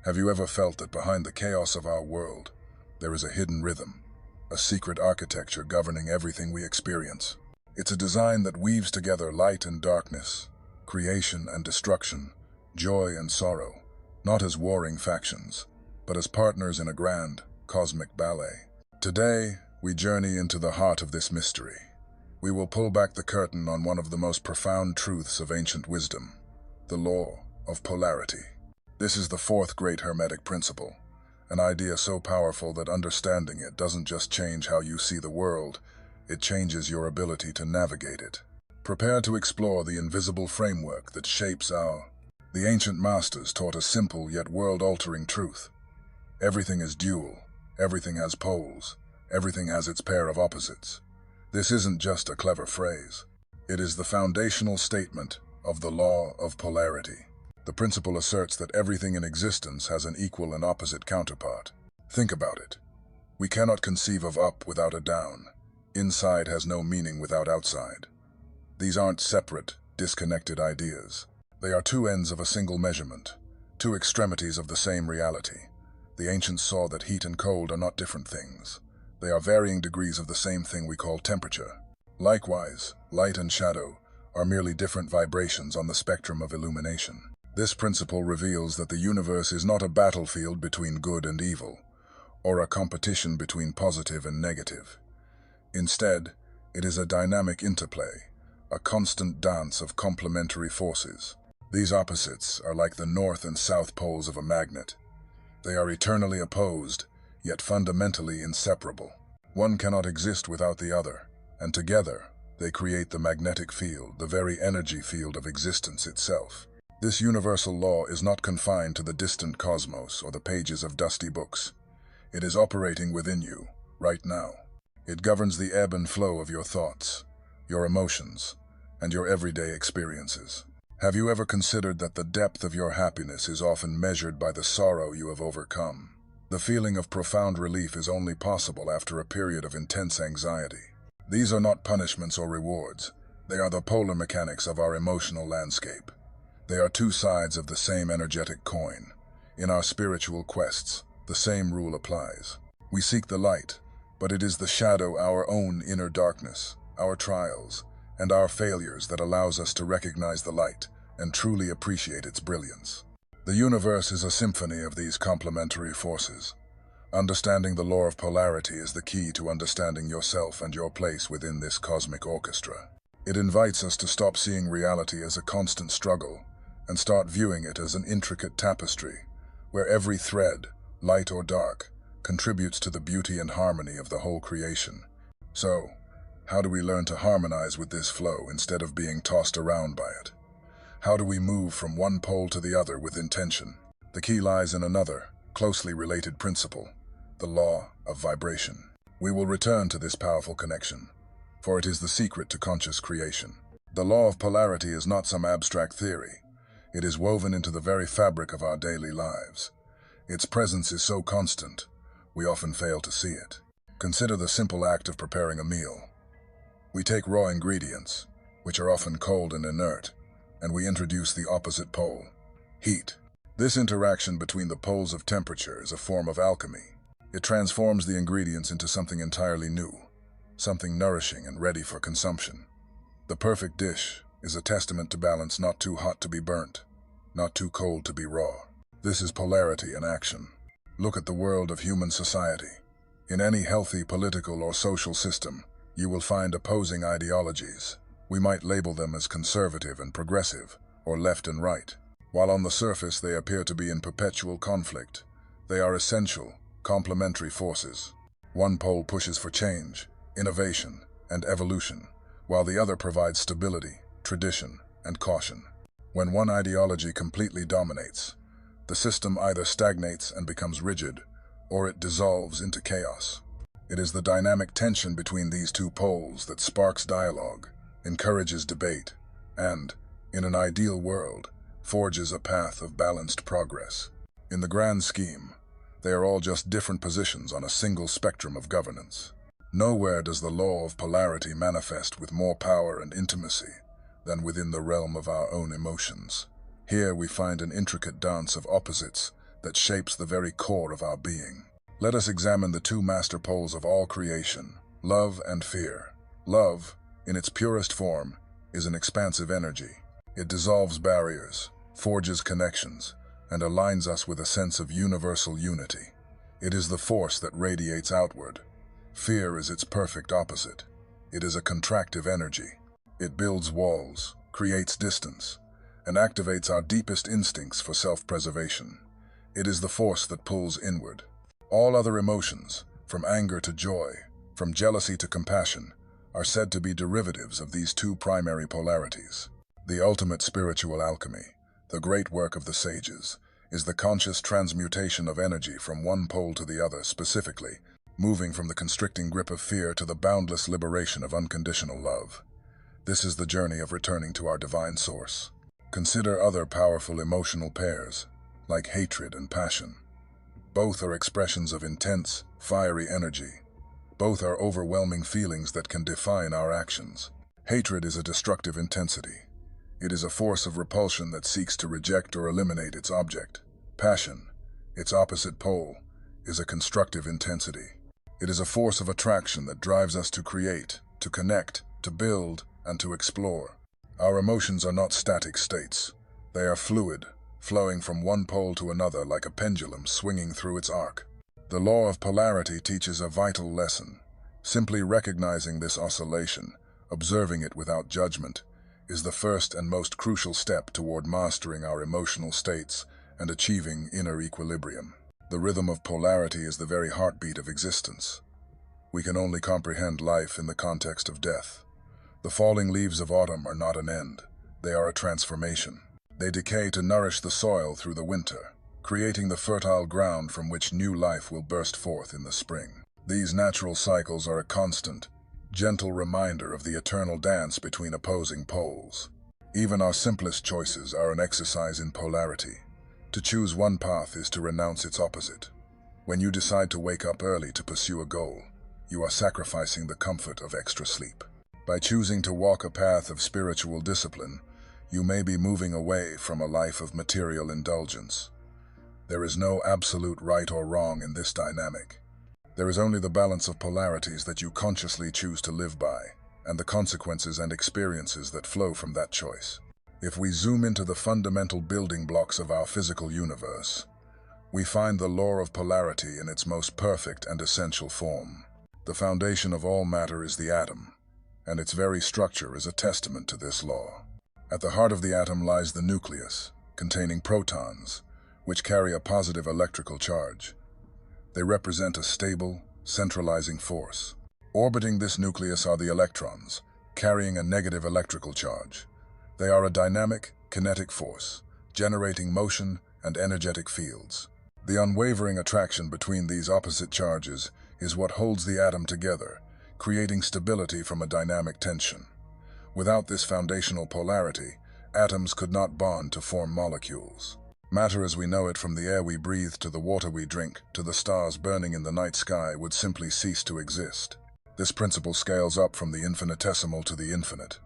Have you ever felt that behind the chaos of our world, there is a hidden rhythm, a secret architecture governing everything we experience? It's a design that weaves together light and darkness, creation and destruction, joy and sorrow, not as warring factions, but as partners in a grand, cosmic ballet. Today, we journey into the heart of this mystery. We will pull back the curtain on one of the most profound truths of ancient wisdom, the Law of Polarity. This is the fourth great Hermetic principle, an idea so powerful that understanding it doesn't just change how you see the world, it changes your ability to navigate it. Prepare to explore the invisible framework that shapes The ancient masters taught a simple yet world-altering truth. Everything is dual, everything has poles, everything has its pair of opposites. This isn't just a clever phrase. It is the foundational statement of the Law of Polarity. The principle asserts that everything in existence has an equal and opposite counterpart. Think about it. We cannot conceive of up without a down. Inside has no meaning without outside. These aren't separate, disconnected ideas. They are two ends of a single measurement, two extremities of the same reality. The ancients saw that heat and cold are not different things. They are varying degrees of the same thing we call temperature. Likewise, light and shadow are merely different vibrations on the spectrum of illumination. This principle reveals that the universe is not a battlefield between good and evil, or a competition between positive and negative. Instead, it is a dynamic interplay, a constant dance of complementary forces. These opposites are like the north and south poles of a magnet. They are eternally opposed, yet fundamentally inseparable. One cannot exist without the other, and together they create the magnetic field, the very energy field of existence itself. This universal law is not confined to the distant cosmos or the pages of dusty books. It is operating within you, right now. It governs the ebb and flow of your thoughts, your emotions, and your everyday experiences. Have you ever considered that the depth of your happiness is often measured by the sorrow you have overcome? The feeling of profound relief is only possible after a period of intense anxiety. These are not punishments or rewards. They are the polar mechanics of our emotional landscape. They are two sides of the same energetic coin. In our spiritual quests, the same rule applies. We seek the light, but it is the shadow, our own inner darkness, our trials, and our failures that allows us to recognize the light and truly appreciate its brilliance. The universe is a symphony of these complementary forces. Understanding the law of polarity is the key to understanding yourself and your place within this cosmic orchestra. It invites us to stop seeing reality as a constant struggle and start viewing it as an intricate tapestry, where every thread, light or dark, contributes to the beauty and harmony of the whole creation. So, how do we learn to harmonize with this flow instead of being tossed around by it? How do we move from one pole to the other with intention? The key lies in another, closely related principle, the law of vibration. We will return to this powerful connection, for it is the secret to conscious creation. The law of polarity is not some abstract theory. It is woven into the very fabric of our daily lives. Its presence is so constant, we often fail to see it. Consider the simple act of preparing a meal. We take raw ingredients, which are often cold and inert, and we introduce the opposite pole, heat. This interaction between the poles of temperature is a form of alchemy. It transforms the ingredients into something entirely new, something nourishing and ready for consumption. The perfect dish is a testament to balance, not too hot to be burnt, not too cold to be raw. This is polarity in action. Look at the world of human society. In any healthy political or social system, you will find opposing ideologies. We might label them as conservative and progressive, or left and right. While on the surface they appear to be in perpetual conflict, they are essential, complementary forces. One pole pushes for change, innovation, and evolution, while the other provides stability, tradition, and caution. When one ideology completely dominates, the system either stagnates and becomes rigid, or it dissolves into chaos. It is the dynamic tension between these two poles that sparks dialogue, encourages debate, and, in an ideal world, forges a path of balanced progress. In the grand scheme, they are all just different positions on a single spectrum of governance. Nowhere does the law of polarity manifest with more power and intimacy than within the realm of our own emotions. Here we find an intricate dance of opposites that shapes the very core of our being. Let us examine the two master poles of all creation, love and fear. Love, in its purest form, is an expansive energy. It dissolves barriers, forges connections, and aligns us with a sense of universal unity. It is the force that radiates outward. Fear is its perfect opposite. It is a contractive energy. It builds walls, creates distance, and activates our deepest instincts for self-preservation. It is the force that pulls inward. All other emotions, from anger to joy, from jealousy to compassion, are said to be derivatives of these two primary polarities. The ultimate spiritual alchemy, the great work of the sages, is the conscious transmutation of energy from one pole to the other, specifically, moving from the constricting grip of fear to the boundless liberation of unconditional love. This is the journey of returning to our divine source. Consider other powerful emotional pairs, like hatred and passion. Both are expressions of intense, fiery energy. Both are overwhelming feelings that can define our actions. Hatred is a destructive intensity. It is a force of repulsion that seeks to reject or eliminate its object. Passion, its opposite pole, is a constructive intensity. It is a force of attraction that drives us to create, to connect, to build, and to explore. Our emotions are not static states. They are fluid, flowing from one pole to another like a pendulum swinging through its arc. The law of polarity teaches a vital lesson. Simply recognizing this oscillation, observing it without judgment, is the first and most crucial step toward mastering our emotional states and achieving inner equilibrium. The rhythm of polarity is the very heartbeat of existence. We can only comprehend life in the context of death. The falling leaves of autumn are not an end. They are a transformation. They decay to nourish the soil through the winter, creating the fertile ground from which new life will burst forth in the spring. These natural cycles are a constant, gentle reminder of the eternal dance between opposing poles. Even our simplest choices are an exercise in polarity. To choose one path is to renounce its opposite. When you decide to wake up early to pursue a goal, you are sacrificing the comfort of extra sleep. By choosing to walk a path of spiritual discipline, you may be moving away from a life of material indulgence. There is no absolute right or wrong in this dynamic. There is only the balance of polarities that you consciously choose to live by, and the consequences and experiences that flow from that choice. If we zoom into the fundamental building blocks of our physical universe, we find the law of polarity in its most perfect and essential form. The foundation of all matter is the atom, and its very structure is a testament to this law. At the heart of the atom lies the nucleus, containing protons, which carry a positive electrical charge. They represent a stable, centralizing force. Orbiting this nucleus are the electrons, carrying a negative electrical charge. They are a dynamic, kinetic force, generating motion and energetic fields. The unwavering attraction between these opposite charges is what holds the atom together, creating stability from a dynamic tension. Without this foundational polarity, atoms could not bond to form molecules. Matter as we know it, from the air we breathe to the water we drink to the stars burning in the night sky, would simply cease to exist. This principle scales up from the infinitesimal to the infinite.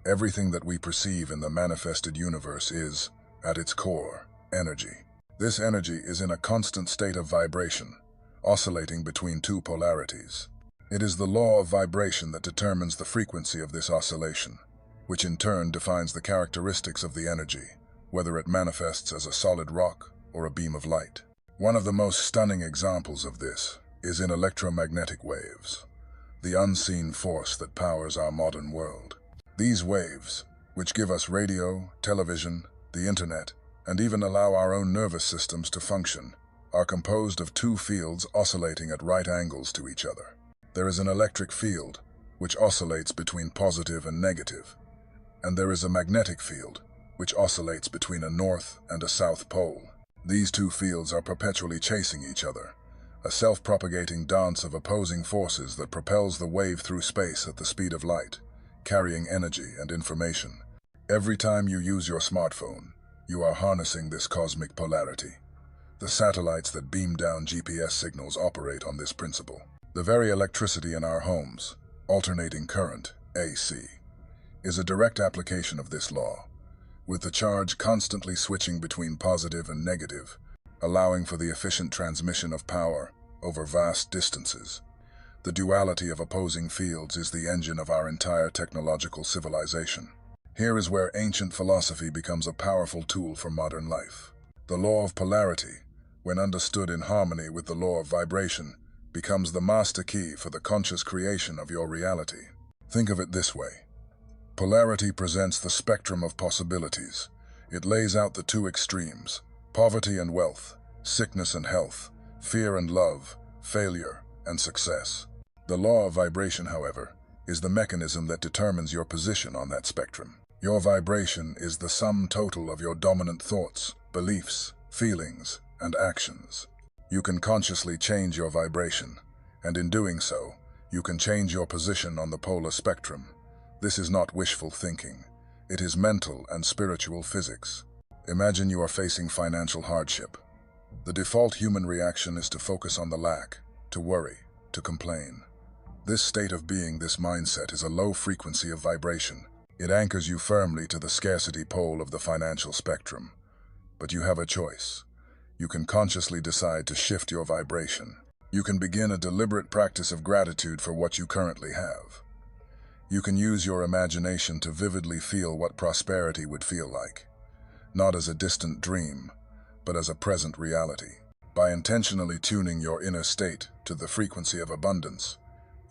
Everything that we perceive in the manifested universe is, at its core, energy. This energy is in a constant state of vibration, oscillating between two polarities. It is the law of vibration that determines the frequency of this oscillation, which in turn defines the characteristics of the energy, whether it manifests as a solid rock or a beam of light. One of the most stunning examples of this is in electromagnetic waves, the unseen force that powers our modern world. These waves, which give us radio, television, the internet, and even allow our own nervous systems to function, are composed of two fields oscillating at right angles to each other. There is an electric field, which oscillates between positive and negative, and there is a magnetic field, which oscillates between a north and a south pole. These two fields are perpetually chasing each other, a self-propagating dance of opposing forces that propels the wave through space at the speed of light, carrying energy and information. Every time you use your smartphone, you are harnessing this cosmic polarity. The satellites that beam down GPS signals operate on this principle. The very electricity in our homes, alternating current, AC, is a direct application of this law. With the charge constantly switching between positive and negative, allowing for the efficient transmission of power over vast distances. The duality of opposing fields is the engine of our entire technological civilization. Here is where ancient philosophy becomes a powerful tool for modern life. The law of polarity, when understood in harmony with the law of vibration, becomes the master key for the conscious creation of your reality. Think of it this way. Polarity presents the spectrum of possibilities. It lays out the two extremes, poverty and wealth, sickness and health, fear and love, failure and success. The law of vibration, however, is the mechanism that determines your position on that spectrum. Your vibration is the sum total of your dominant thoughts, beliefs, feelings, and actions. You can consciously change your vibration, and in doing so, you can change your position on the polar spectrum. This is not wishful thinking. It is mental and spiritual physics. Imagine you are facing financial hardship. The default human reaction is to focus on the lack, to worry, to complain. This state of being, this mindset, is a low frequency of vibration. It anchors you firmly to the scarcity pole of the financial spectrum. But you have a choice. You can consciously decide to shift your vibration. You can begin a deliberate practice of gratitude for what you currently have. You can use your imagination to vividly feel what prosperity would feel like, not as a distant dream, but as a present reality. By intentionally tuning your inner state to the frequency of abundance,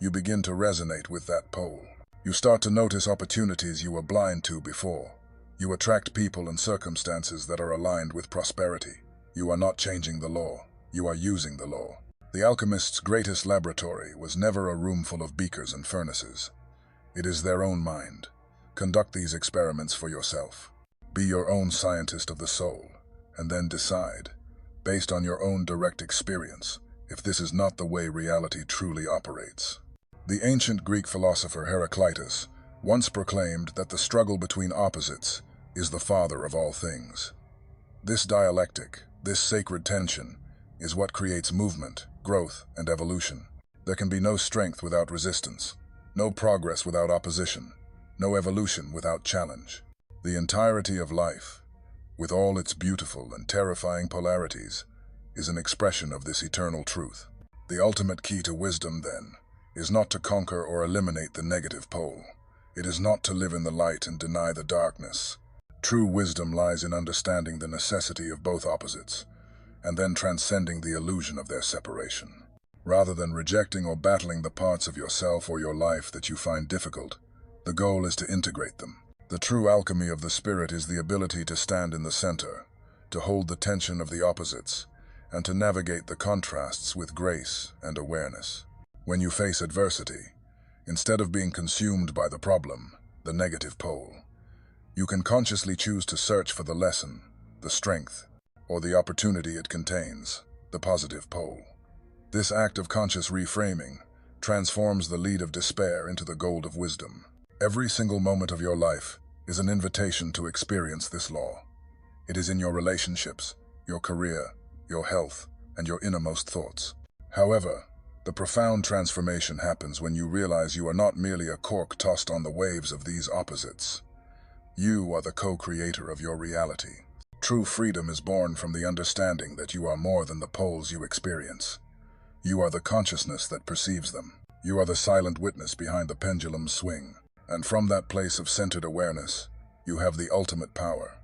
you begin to resonate with that pole. You start to notice opportunities you were blind to before. You attract people and circumstances that are aligned with prosperity. You are not changing the law, you are using the law. The alchemist's greatest laboratory was never a room full of beakers and furnaces. It is their own mind. Conduct these experiments for yourself. Be your own scientist of the soul, and then decide, based on your own direct experience, if this is not the way reality truly operates. The ancient Greek philosopher Heraclitus once proclaimed that the struggle between opposites is the father of all things. This dialectic, this sacred tension, is what creates movement, growth, and evolution. There can be no strength without resistance, no progress without opposition, no evolution without challenge. The entirety of life, with all its beautiful and terrifying polarities, is an expression of this eternal truth. The ultimate key to wisdom, then, is not to conquer or eliminate the negative pole. It is not to live in the light and deny the darkness. True wisdom lies in understanding the necessity of both opposites, and then transcending the illusion of their separation. Rather than rejecting or battling the parts of yourself or your life that you find difficult, the goal is to integrate them. The true alchemy of the spirit is the ability to stand in the center, to hold the tension of the opposites, and to navigate the contrasts with grace and awareness. When you face adversity, instead of being consumed by the problem, the negative pole, you can consciously choose to search for the lesson, the strength, or the opportunity it contains, the positive pole. This act of conscious reframing transforms the lead of despair into the gold of wisdom. Every single moment of your life is an invitation to experience this law. It is in your relationships, your career, your health, and your innermost thoughts. However, the profound transformation happens when you realize you are not merely a cork tossed on the waves of these opposites. You are the co-creator of your reality. True freedom is born from the understanding that you are more than the poles you experience. You are the consciousness that perceives them. You are the silent witness behind the pendulum's swing. And from that place of centered awareness, you have the ultimate power.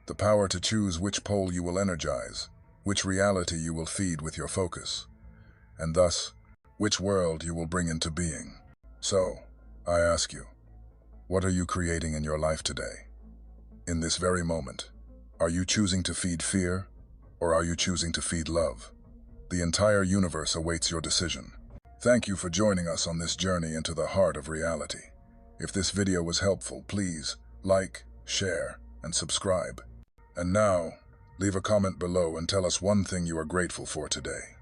The power to choose which pole you will energize, which reality you will feed with your focus, and thus, which world you will bring into being. So, I ask you, what are you creating in your life today? In this very moment, are you choosing to feed fear, or are you choosing to feed love? The entire universe awaits your decision. Thank you for joining us on this journey into the heart of reality. If this video was helpful, please like, share, and subscribe. And now, leave a comment below and tell us one thing you are grateful for today.